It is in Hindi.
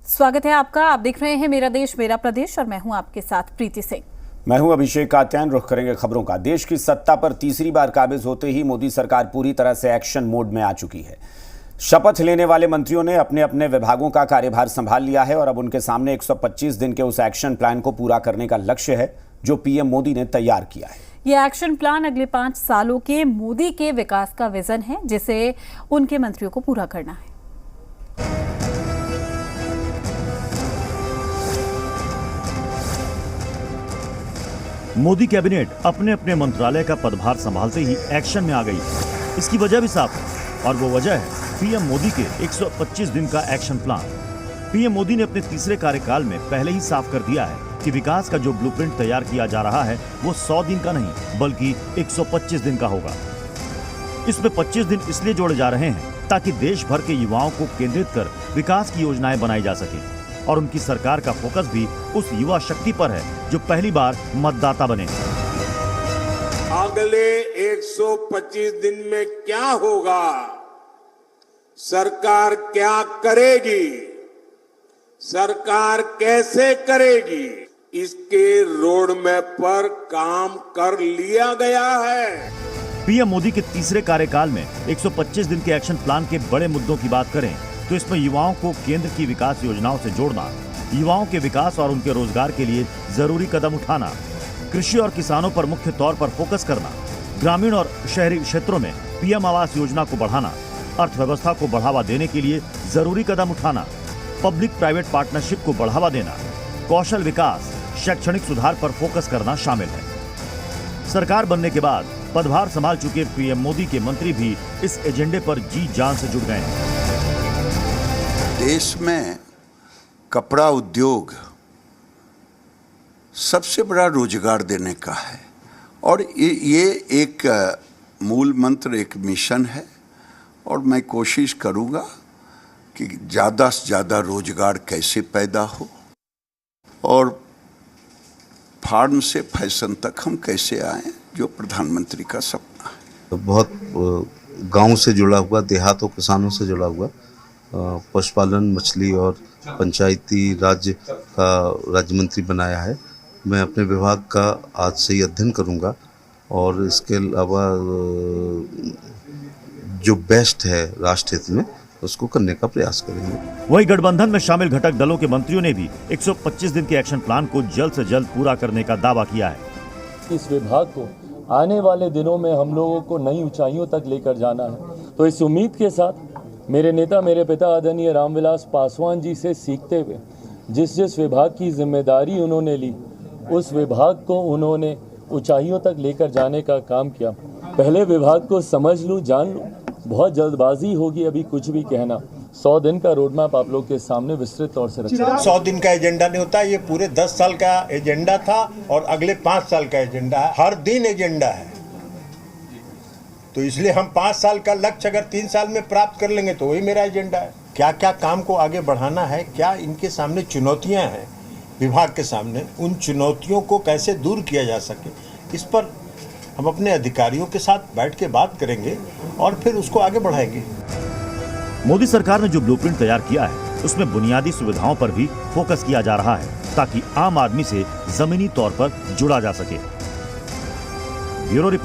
स्वागत है आपका। आप देख रहे हैं मेरा देश मेरा प्रदेश और मैं हूं आपके साथ प्रीति सिंह। मैं हूं अभिषेक कात्यायन। रुख करेंगे खबरों का। देश की सत्ता पर तीसरी बार काबिज होते ही मोदी सरकार पूरी तरह से एक्शन मोड में आ चुकी है। शपथ लेने वाले मंत्रियों ने अपने अपने विभागों का कार्यभार संभाल लिया है और अब उनके सामने 125 दिन के उस एक्शन प्लान को पूरा करने का लक्ष्य है जो पीएम मोदी ने तैयार किया है। यह एक्शन प्लान अगले 5 सालों के मोदी के विकास का विजन है जिसे उनके मंत्रियों को पूरा करना है। मोदी कैबिनेट अपने अपने मंत्रालय का पदभार संभालते ही एक्शन में आ गई। इसकी वजह भी साफ है और वो वजह है पीएम मोदी के 125 दिन का एक्शन प्लान। पीएम मोदी ने अपने तीसरे कार्यकाल में पहले ही साफ कर दिया है कि विकास का जो ब्लूप्रिंट तैयार किया जा रहा है वो 100 दिन का नहीं बल्कि 125 दिन का होगा। इसमें 25 दिन इसलिए जोड़े जा रहे हैं ताकि देश भर के युवाओं को केंद्रित कर विकास की योजनाएं बनाई जा सके और उनकी सरकार का फोकस भी उस युवा शक्ति पर है जो पहली बार मतदाता बने। अगले 125 दिन में क्या होगा, सरकार क्या करेगी, सरकार कैसे करेगी, इसके रोड मैप पर काम कर लिया गया है। पीएम मोदी के तीसरे कार्यकाल में 125 दिन के एक्शन प्लान के बड़े मुद्दों की बात करें तो इसमें युवाओं को केंद्र की विकास योजनाओं से जोड़ना, युवाओं के विकास और उनके रोजगार के लिए जरूरी कदम उठाना, कृषि और किसानों पर मुख्य तौर पर फोकस करना, ग्रामीण और शहरी क्षेत्रों में पीएम आवास योजना को बढ़ाना, अर्थव्यवस्था को बढ़ावा देने के लिए जरूरी कदम उठाना, पब्लिक प्राइवेट पार्टनरशिप को बढ़ावा देना, कौशल विकास, शैक्षणिक सुधार पर फोकस करना शामिल है। सरकार बनने के बाद पदभार संभाल चुके पीएम मोदी के मंत्री भी इस एजेंडे पर जी जान से जुड़ गए हैं। देश में कपड़ा उद्योग सबसे बड़ा रोजगार देने का है और ये एक मूल मंत्र, एक मिशन है और मैं कोशिश करूंगा कि ज़्यादा से ज़्यादा रोजगार कैसे पैदा हो और फार्म से फैशन तक हम कैसे आएं, जो प्रधानमंत्री का सपना है। तो बहुत गांव से जुड़ा हुआ, देहातों किसानों से जुड़ा हुआ, पशुपालन, मछली और पंचायती राज का राज्य मंत्री बनाया है। मैं अपने विभाग का आज से ही अध्ययन करूंगा और इसके अलावा जो बेस्ट है राष्ट्र हित में उसको करने का प्रयास करेंगे। वही गठबंधन में शामिल घटक दलों के मंत्रियों ने भी 125 दिन के एक्शन प्लान को जल्द से जल्द पूरा करने का दावा किया है। इस विभाग को आने वाले दिनों में हम लोगों को नई ऊंचाइयों तक लेकर जाना है। तो इस उम्मीद के साथ मेरे नेता, मेरे पिता आदरणीय रामविलास पासवान जी से सीखते हुए जिस जिस विभाग की जिम्मेदारी उन्होंने ली, उस विभाग को उन्होंने ऊंचाइयों तक लेकर जाने का काम किया। पहले विभाग को समझ लूँ, जान लूँ, बहुत जल्दबाजी होगी अभी कुछ भी कहना। 100 दिन का रोड मैप आप लोग के सामने विस्तृत तौर से रखा। 100 दिन का एजेंडा नहीं होता, ये पूरे 10 साल का एजेंडा था और अगले 5 साल का एजेंडा है। हर दिन एजेंडा है, तो इसलिए हम 5 साल का लक्ष्य अगर 3 साल में प्राप्त कर लेंगे तो वही मेरा एजेंडा है। क्या क्या काम को आगे बढ़ाना है, क्या इनके सामने चुनौतियां हैं विभाग के सामने, उन चुनौतियों को कैसे दूर किया जा सके, इस पर हम अपने अधिकारियों के साथ बैठ के बात करेंगे और फिर उसको आगे बढ़ाएंगे। मोदी सरकार ने जो ब्लूप्रिंट तैयार किया है उसमें बुनियादी सुविधाओं पर भी फोकस किया जा रहा है ताकि आम आदमी से जमीनी तौर पर जुड़ा जा सके। Bureau report.